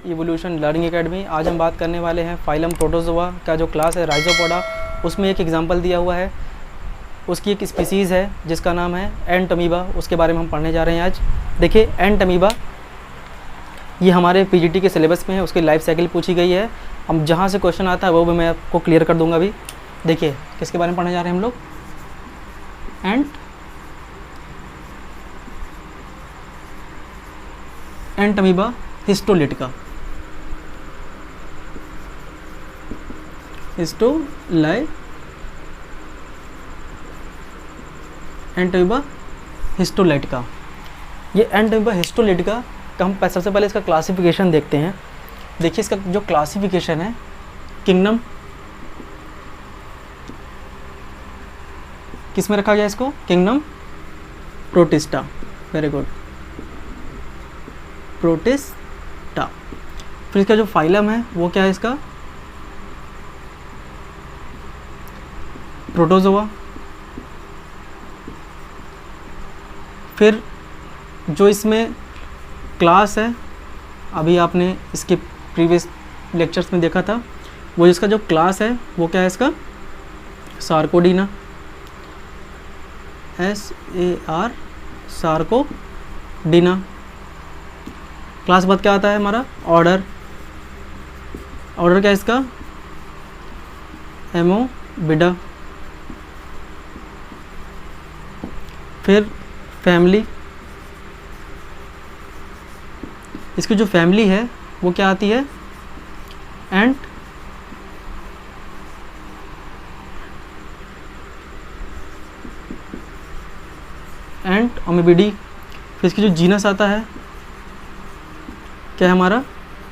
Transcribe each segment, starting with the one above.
Evolution learning academy. आज हम बात करने वाले हैं फाइलम प्रोटोजोआ का जो क्लास है राइजोपोडा, उसमें एक एग्जांपल दिया हुआ है, उसकी एक स्पीसीज़ है जिसका नाम है एंट अमीबा, उसके बारे में हम पढ़ने जा रहे हैं आज। देखिए एंट अमीबा ये हमारे पीजीटी के सिलेबस में है, उसकी लाइफ साइकिल पूछी गई है। अब जहाँ से क्वेश्चन आता है वो भी मैं आपको क्लियर कर दूंगा अभी। देखिए किसके बारे में पढ़ने जा रहे हैं हम लोग, एंट अमीबा हिस्टोलिटिका। एंट अमीबा हिस्टोलिटिका। ये एंट अमीबा हिस्टोलिटिका का हम सबसे पहले इसका क्लासिफिकेशन देखते हैं। देखिए इसका जो क्लासिफिकेशन है, किंगडम किस में रखा गया इसको, kingdom protista. Very good, protista. फिर इसका जो फाइलम है वो क्या है इसका, प्रोटोजोआ। फिर जो इसमें क्लास है, अभी आपने इसके प्रीवियस लेक्चर्स में देखा था, वो इसका जो क्लास है वो क्या है इसका, सार्कोडीना, SAR सार्कोडीना। क्लास बाद क्या आता है हमारा, ऑर्डर। ऑर्डर क्या है इसका, एमोबिडा। फिर फैमिली, इसकी जो फैमिली है वो क्या आती है, एंट अमीबिडी। फिर इसकी जो जीनस आता है क्या है हमारा,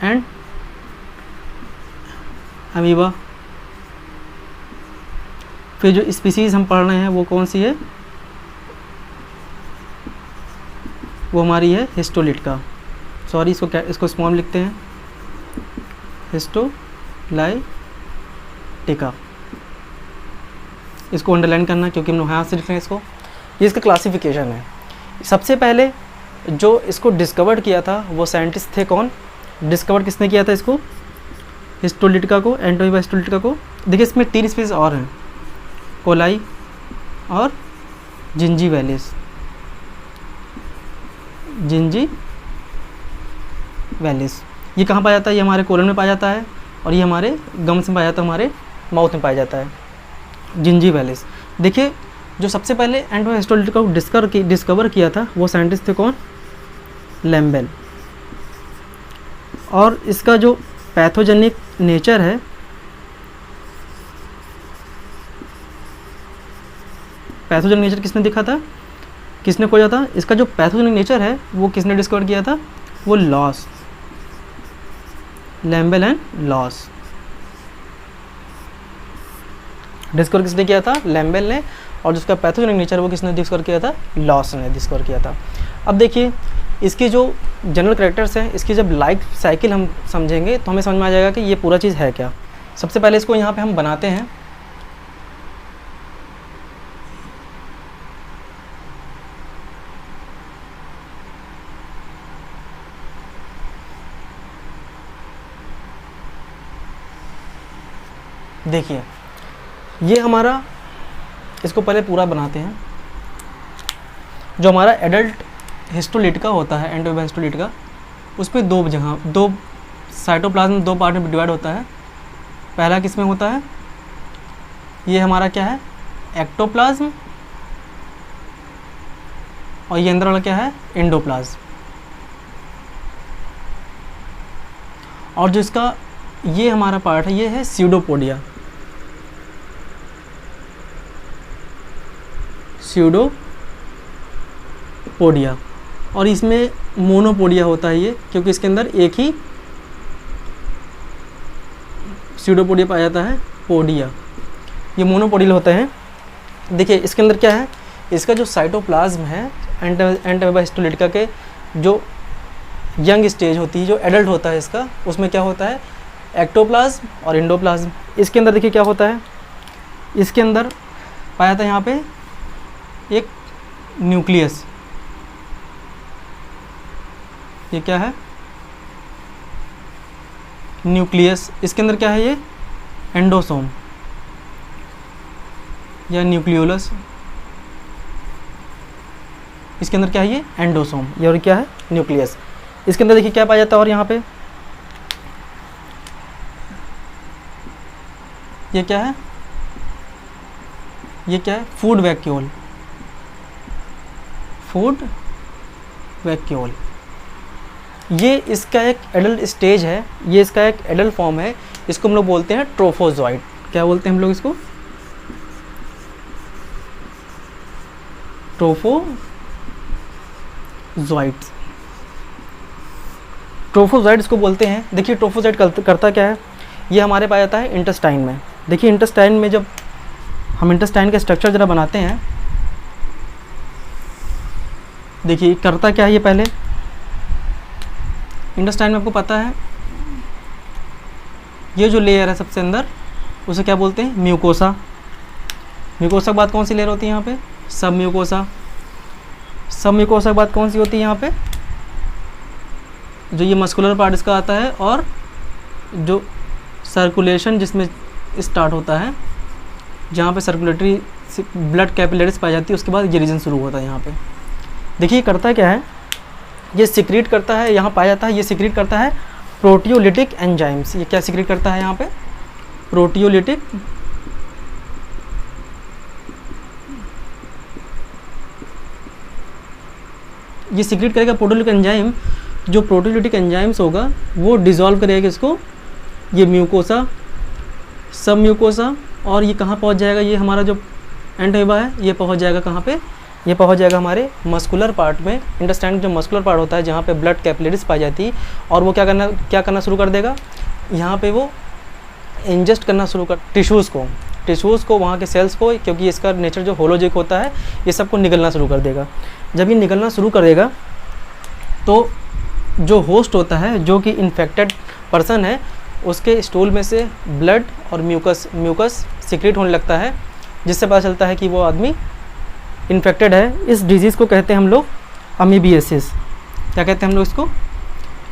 एंट अमीबा। फिर जो स्पीसीज़ हम पढ़ रहे हैं वो कौन सी है, वो हमारी है हिस्टोलिटिका। सॉरी इसको स्मॉल लिखते हैं, हिस्टोलाइटिका। इसको अंडरलाइन करना क्योंकि हम लोग हाथ से लिख रहे हैं इसको। ये इसका क्लासिफिकेशन है। सबसे पहले जो इसको डिस्कवर किया था वो साइंटिस्ट थे कौन, डिस्कवर किसने किया था इसको, हिस्टोलिटिका को, एंट अमीबा हिस्टोलिटिका को। देखिए इसमें 3 स्पीसीज और हैं, कोलाई और जिंजीवैलिस। जिंजीवैलिस ये कहाँ पाया जाता है, ये हमारे कोलन में पाया जाता है, और ये हमारे गम्स में पाया जाता है, हमारे माउथ में पाया जाता है, जिंजीवैलिस। देखिए जो सबसे पहले एंट अमीबा हिस्टोलिटिका को डिस्कवर किया था वो साइंटिस्ट थे कौन, लैम्बेल। और इसका जो पैथोजेनिक नेचर है, पैथोजेनिक नेचर किसने दिखा था, किसने खोजा था, इसका जो पैथोजेनिक नेचर है वो किसने डिस्कवर किया था, वो लॉस, लैम्बेल एंड लॉस। डिस्कवर किसने किया था, लैम्बेल ने, और जिसका पैथोजेनिक नेचर वो किसने डिस्कवर किया था, लॉस ने डिस्कवर किया था। अब देखिए इसकी जो जनरल कैरेक्टर्स हैं, इसकी जब लाइफ साइकिल हम समझेंगे तो हमें समझ में आ जाएगा कि ये पूरा चीज़ है क्या। सबसे पहले इसको यहाँ पे हम बनाते हैं। देखिए ये हमारा, इसको पहले पूरा बनाते हैं। जो हमारा एडल्ट हिस्टोलिटिका होता है, एंट अमीबा हिस्टोलिटिका, उसमें दो साइटोप्लाज्म 2 पार्ट में डिवाइड होता है। पहला किस में होता है, ये हमारा क्या है, एक्टोप्लाज्म, और ये अंदर वाला क्या है, एंडोप्लाज्म। और जो इसका ये हमारा पार्ट है ये है स्यूडोपोडिया, स्यूडोपोडिया। और इसमें मोनोपोडिया होता है ये, क्योंकि इसके अंदर एक ही स्यूडोपोडिया पाया जाता है, पोडिया। ये मोनोपोडियल होते हैं। देखिए इसके अंदर क्या है, इसका जो साइटोप्लाज्म है एंट अमीबा हिस्टोलिटिका के जो यंग स्टेज होती है, जो एडल्ट होता है इसका, उसमें क्या होता है, एक्टोप्लाज्म और एंडोप्लाज्म। इसके अंदर देखिए क्या होता है, इसके अंदर पाया जाता है यहाँ पे एक न्यूक्लियस। ये क्या है, न्यूक्लियस, इसके अंदर क्या है ये एंडोसोम या न्यूक्लियोलस, इसके अंदर क्या है ये एंडोसोम, ये और क्या है न्यूक्लियस। इसके अंदर देखिए क्या पाया जाता है, और यहाँ पे ये क्या है, ये क्या है फूड वैक्यूल, फूड वैक्यूल। ये इसका एक एडल्ट स्टेज है, ये इसका एक एडल्ट फॉर्म है, इसको हम लोग बोलते हैं ट्रोफोजॉइड। क्या बोलते हैं हम लोग इसको, ट्रोफोजॉइड्स, ट्रोफोजॉइड इसको बोलते हैं। देखिए ट्रोफोजॉइड करता क्या है, ये हमारे पाया जाता है इंटेस्टाइन में। देखिए इंटेस्टाइन में जब हम इंटेस्टाइन का स्ट्रक्चर जरा बनाते हैं, देखिए करता क्या है ये, पहले इंटेस्टाइन में आपको पता है ये जो लेयर है सबसे अंदर उसे क्या बोलते हैं म्यूकोसा। म्यूकोसा के बाद कौन सी लेयर होती है यहाँ पे, सब म्यूकोसा। सब म्यूकोसा के बाद कौन सी होती है यहाँ पे, जो ये मस्कुलर पार्ट इसका आता है, और जो सर्कुलेशन जिसमें स्टार्ट होता है, जहाँ पे सर्कुलेटरी ब्लड कैपिलरीज पाई जाती है, उसके बाद ये रीजन शुरू होता है यहाँ पे। देखिए करता क्या है, ये सिक्रीट करता है, यहाँ पाया जाता है, ये सिक्रीट करता है प्रोटियोलिटिक एंजाइम्स। ये क्या सिक्रीट करता है यहाँ पे, प्रोटियोलिटिक ये सिक्रीट करेगा प्रोटियोलिटिक एंजाइम। जो प्रोटियोलिटिक एंजाइम्स होगा वो डिसॉल्व करेगा इसको, ये म्यूकोसा, सब म्यूकोसा, और ये कहाँ पहुँच जाएगा, ये हमारा जो एंटेबा है ये पहुँच जाएगा कहाँ पे, ये पहुँच जाएगा हमारे मस्कुलर पार्ट में। इंटेस्टाइन जो मस्कुलर पार्ट होता है जहाँ पे ब्लड कैपिलरीज पाई जाती है, और वो क्या करना शुरू कर देगा, यहाँ पे वो इंजेस्ट करना शुरू कर टिश्यूज़ को वहाँ के सेल्स को, क्योंकि इसका नेचर जो होलोजिक होता है, ये सबको निकलना शुरू कर देगा। जब ये निकलना शुरू कर देगा तो जो होस्ट होता है, जो कि इन्फेक्टेड पर्सन है, उसके स्टूल में से ब्लड और म्यूकस सिक्रीट होने लगता है, जिससे पता चलता है कि वो आदमी इन्फेक्टेड है। इस डिजीज़ को कहते हैं हम लोग अमीबियासिस। क्या कहते हैं हम लोग इसको,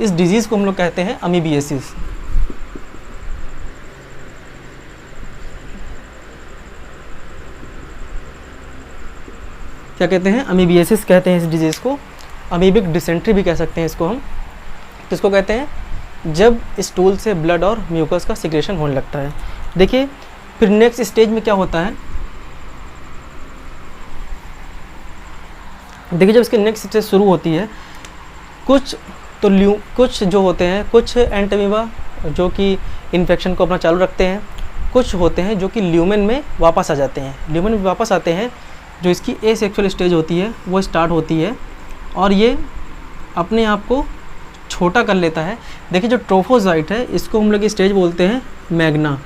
इस डिजीज़ को हम लोग कहते हैं अमीबियासिस। क्या कहते हैं, अमीबियासिस कहते हैं इस डिजीज़ को। अमीबिक डिसेंट्री भी कह सकते हैं इसको हम। किसको कहते हैं, जब स्टूल से ब्लड और म्यूकस का सिक्रेशन होने लगता है। देखिए फिर नेक्स्ट स्टेज में क्या होता है, देखिए जब इसकी नेक्स्ट स्टेज शुरू होती है, कुछ जो होते हैं, कुछ एंटेमीबा जो कि इन्फेक्शन को अपना चालू रखते हैं, कुछ होते हैं जो कि ल्यूमेन में वापस आ जाते हैं। ल्यूमेन में वापस आते हैं, जो इसकी एसेक्सुअल स्टेज होती है वो स्टार्ट होती है, और ये अपने आप को छोटा कर लेता है। देखिए जो ट्रोफोजाइट है, इसको हम लोग स्टेज बोलते हैं मैग्ना।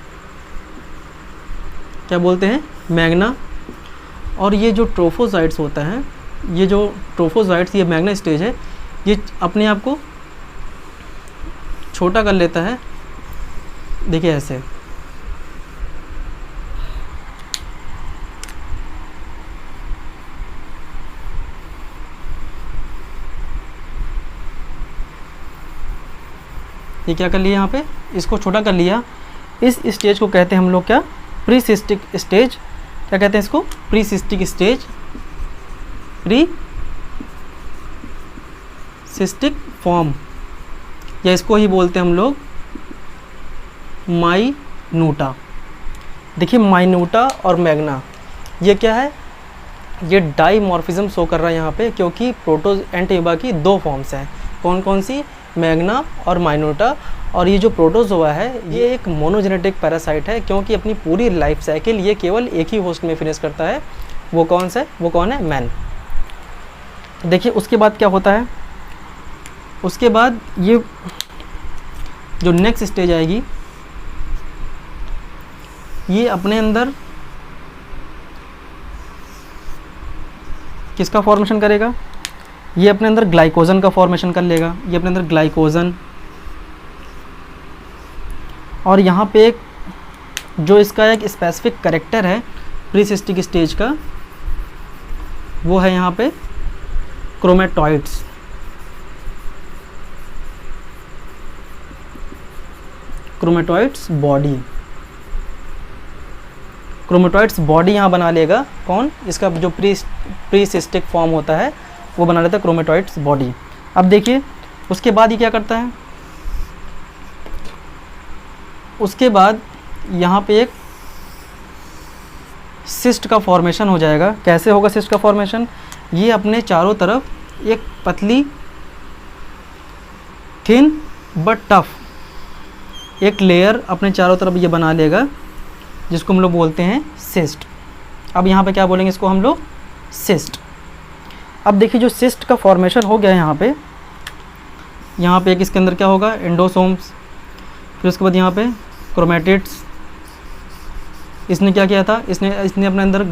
क्या बोलते हैं, मैग्ना। और ये जो ट्रोफोजाइट्स होता है, ये जो ट्रोफोजाइट्स, ये मैग्ना स्टेज है, ये अपने आप को छोटा कर लेता है। देखिए ऐसे, ये क्या कर लिया यहाँ पे, इसको छोटा कर लिया। इस स्टेज को कहते हैं हम लोग क्या, प्रीसिस्टिक स्टेज। क्या कहते हैं इसको, प्रीसिस्टिक स्टेज, प्रीसिस्टिक फॉर्म, या इसको ही बोलते हैं हम लोग माइन्यूटा। देखिए माइन्यूटा और मैग्ना, ये क्या है, ये डाइमॉर्फिज्म शो कर रहा है यहाँ पे, क्योंकि प्रोटो एंटीबा की दो फॉर्म्स हैं। कौन कौन सी, मैग्ना और माइन्यूटा। और ये जो प्रोटोजोआ है, ये एक मोनोजेनेटिक पैरासाइट है, क्योंकि अपनी पूरी लाइफ साइकिल ये केवल एक ही होस्ट में फिनिश करता है। वो कौन सा है, वो कौन है, मैन। देखिए उसके बाद क्या होता है, उसके बाद ये जो नेक्स्ट स्टेज आएगी, ये अपने अंदर किसका फॉर्मेशन करेगा, ये अपने अंदर ग्लाइकोजन का फॉर्मेशन कर लेगा। ये अपने अंदर ग्लाइकोजन, और यहाँ पे एक जो इसका एक स्पेसिफिक कैरेक्टर है प्रीसिस्टिक स्टेज का, वो है यहाँ पे क्रोमेटॉइड्स। क्रोमेटोइड्स बॉडी। क्रोमेटोइड्स बॉडी यहाँ बना लेगा कौन, इसका जो प्री सिस्टिक फॉर्म होता है वो बना लेता है क्रोमेटोइड्स बॉडी। अब देखिए उसके बाद ये क्या करता है, उसके बाद यहाँ पे एक सिस्ट का फॉर्मेशन हो जाएगा। कैसे होगा सिस्ट का फॉर्मेशन, ये अपने चारों तरफ एक पतली थिन बट टफ एक लेयर अपने चारों तरफ ये बना लेगा, जिसको हम लोग बोलते हैं सिस्ट। अब यहाँ पे क्या बोलेंगे इसको हम लोग, सिस्ट। अब देखिए जो सिस्ट का फॉर्मेशन हो गया है यहाँ पे एक इसके अंदर क्या होगा, एंडोसोम्स, फिर उसके बाद यहाँ पे क्रोमेटिड्स। इसने क्या किया था, इसने अपने अंदर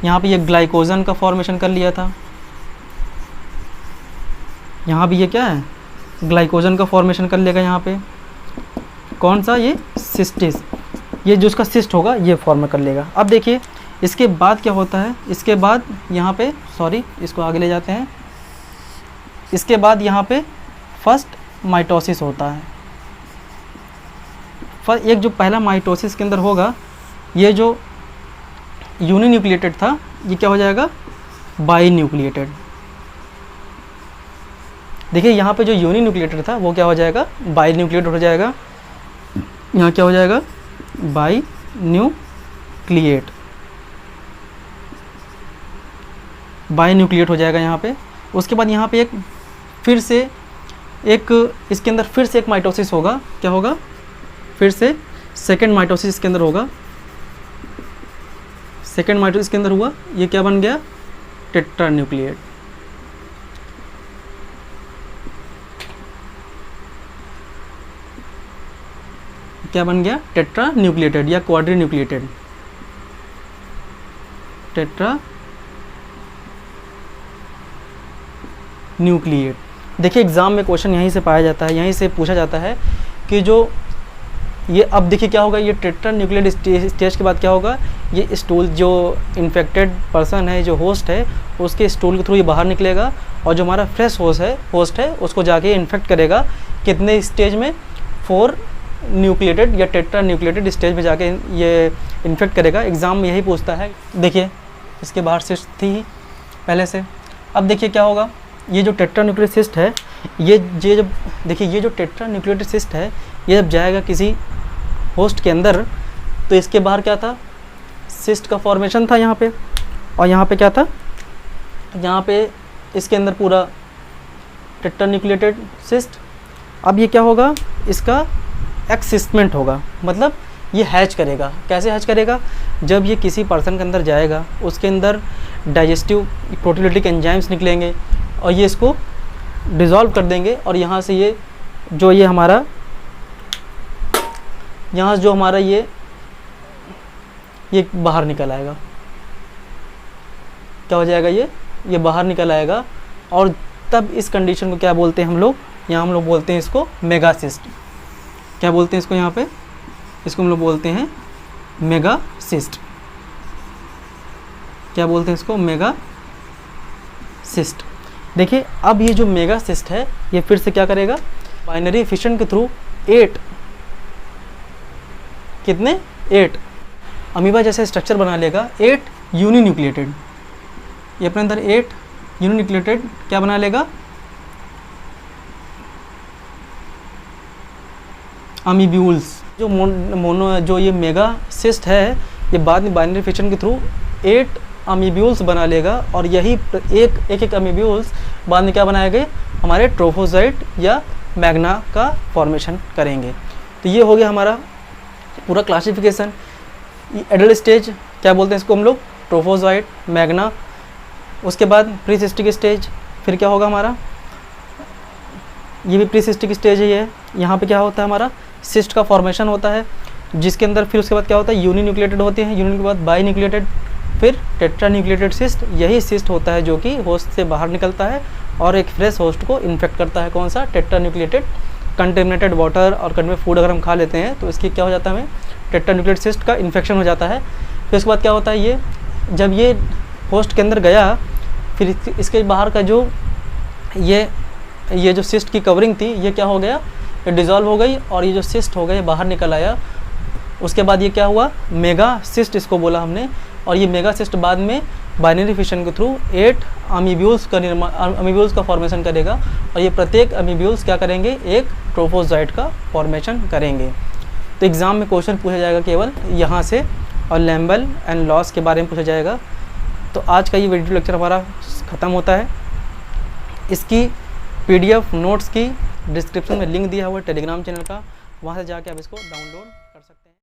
यहाँ पे ये ग्लाइकोजन का फॉर्मेशन कर लिया था। यहाँ भी ये क्या है, ग्लाइकोजन का फॉर्मेशन कर लेगा यहाँ पे, कौन सा, ये सिस्टिस, ये जो उसका सिस्ट होगा ये फॉर्म कर लेगा। अब देखिए इसके बाद क्या होता है, इसके बाद यहाँ पे इसको आगे ले जाते हैं। इसके बाद यहाँ पे फर्स्ट माइटोसिस होता है। एक जो पहला माइटोसिस के अंदर होगा, ये जो यूनिन्यूक्लिएटेड था ये क्या हो जाएगा, बाईन्यूक्लिएटेड। देखिए यहाँ पे जो यूनिन्यूक्लिएटेड था वो क्या हो जाएगा, बाईन्यूक्लिएटेड हो जाएगा। यहाँ क्या हो जाएगा, बाईन्यूक्लिएट हो जाएगा यहाँ पे। उसके बाद यहाँ पे इसके अंदर फिर से एक माइटोसिस होगा। क्या होगा, फिर से सेकेंड माइटोसिस इसके अंदर होगा। सेकेंड माइटोसिस के अंदर हुआ, ये क्या बन गया, टेट्रान्यूक्लिएट। क्या बन गया, टेट्रान्यूक्लिएटेड या क्वाड्रीन्यूक्लिएटेड, टेट्रान्यूक्लिएट। देखिए एग्जाम में क्वेश्चन यहीं से पाया जाता है, यहीं से पूछा जाता है कि जो ये, अब देखिए क्या होगा, ये टेट्रान्यूक्लिएट स्टेज के बाद क्या होगा, ये स्टूल जो इन्फेक्टेड पर्सन है, जो होस्ट है, उसके स्टूल के थ्रू ये बाहर निकलेगा और जो हमारा फ्रेश होस्ट है उसको जाके इन्फेक्ट करेगा। कितने स्टेज में, 4 न्यूक्लिएटेड या टेट्रान्यूक्लिएटेड स्टेज में जाके ये इन्फेक्ट करेगा। एग्ज़ाम में यही पूछता है। देखिए इसके बाहर सिस्ट थी ही पहले से। अब देखिए क्या होगा, ये जो टेट्रान्यूक्लिएटेड सिस्ट है, ये जब देखिए ये जो टेट्रान्यूक्लिएटेड सिस्ट है, ये जब जाएगा किसी होस्ट के अंदर, तो इसके बाहर क्या था, सिस्ट का फॉर्मेशन था यहाँ पे, और यहाँ पे क्या था, यहाँ पे इसके अंदर पूरा टेट्रान्यूक्लिएटेड सिस्ट। अब ये क्या होगा, इसका एक्सिस्टमेंट होगा, मतलब ये हैच करेगा। कैसे हैच करेगा, जब ये किसी पर्सन के अंदर जाएगा, उसके अंदर डाइजेस्टिव प्रोटीओलिटिक एंजाइम्स निकलेंगे और ये इसको डिज़ोल्व कर देंगे, और यहाँ से ये जो ये हमारा यहाँ जो हमारा ये बाहर निकल आएगा। क्या हो जाएगा, ये बाहर निकल आएगा। और तब इस कंडीशन को क्या बोलते हैं हम लोग, यहाँ हम लोग बोलते हैं इसको मेगासिस्ट। क्या बोलते हैं इसको, यहाँ पे इसको हम लोग बोलते हैं मेगासिस्ट। क्या बोलते हैं इसको, मेगासिस्ट। देखिए अब ये जो मेगासिस्ट है, ये फिर से क्या करेगा, बाइनरी फिशन के थ्रू 8 अमीबा जैसे स्ट्रक्चर बना लेगा, 8 यूनिन्यूक्लिएटेड। ये अपने अंदर 8 यूनिन्यूक्लिएटेड क्या बना लेगा, अमीब्यूल्स। जो ये मेगासिस्ट है, ये बाद में बाइनरी फिशन के थ्रू 8 अमीब्यूल्स बना लेगा, और यही एक अमीब्यूल्स बाद में क्या बनाएंगे, हमारे ट्रोफोजाइट या मैग्ना का फॉर्मेशन करेंगे। तो ये हो गया हमारा पूरा क्लासिफिकेशन। एडल्ट स्टेज क्या बोलते हैं इसको हम लोग, ट्रोफोजाइट, मैग्ना। उसके बाद प्रीसिस्टिक स्टेज, फिर क्या होगा हमारा, ये भी प्रीसिस्टिक स्टेज है। ये यहाँ पे क्या होता है, हमारा सिस्ट का फॉर्मेशन होता है, जिसके अंदर फिर उसके बाद क्या होता है, यूनिन्यूक्लिएटेड होते हैं, यूनिन के बाद बाईन्यूक्लिएटेड, फिर टेट्रान्यूक्लिएटेड सिस्ट। यही सिस्ट होता है जो कि होस्ट से बाहर निकलता है और एक फ्रेश होस्ट को इन्फेक्ट करता है। कौन सा, टेट्रान्यूक्लिएटेड। कंटेमिनेटेड वाटर और कंटेमिनेटेड फूड अगर हम खा लेते हैं तो इसकी क्या हो जाता है, हमें टेट्रान्यूक्लिएटेड सिस्ट का इन्फेक्शन हो जाता है। फिर उसके बाद क्या होता है, ये जब ये होस्ट के अंदर गया, फिर इसके बाहर का जो ये जो सिस्ट की कवरिंग थी, ये क्या हो गया, ये डिज़ोल्व हो गई और ये जो सिस्ट हो गया ये बाहर निकल आया। उसके बाद ये क्या हुआ, मेगा सिस्ट इसको बोला हमने, और ये मेगा सिस्ट बाद में बाइनरी फिशन के थ्रू 8 अमीब्यूल्स का निर्माण, अमीब्यूल्स का फॉर्मेशन करेगा, और ये प्रत्येक अमीब्यूल्स क्या करेंगे, एक ट्रोफोजाइट का फॉर्मेशन करेंगे। तो एग्ज़ाम में क्वेश्चन पूछा जाएगा केवल यहाँ से, और लैम्बल एंड लॉस के बारे में पूछा जाएगा। तो आज का ये वीडियो लेक्चर हमारा ख़त्म होता है। इसकी PDF नोट्स की डिस्क्रिप्शन में लिंक दिया हुआ है टेलीग्राम चैनल का, वहाँ से जाके आप इसको डाउनलोड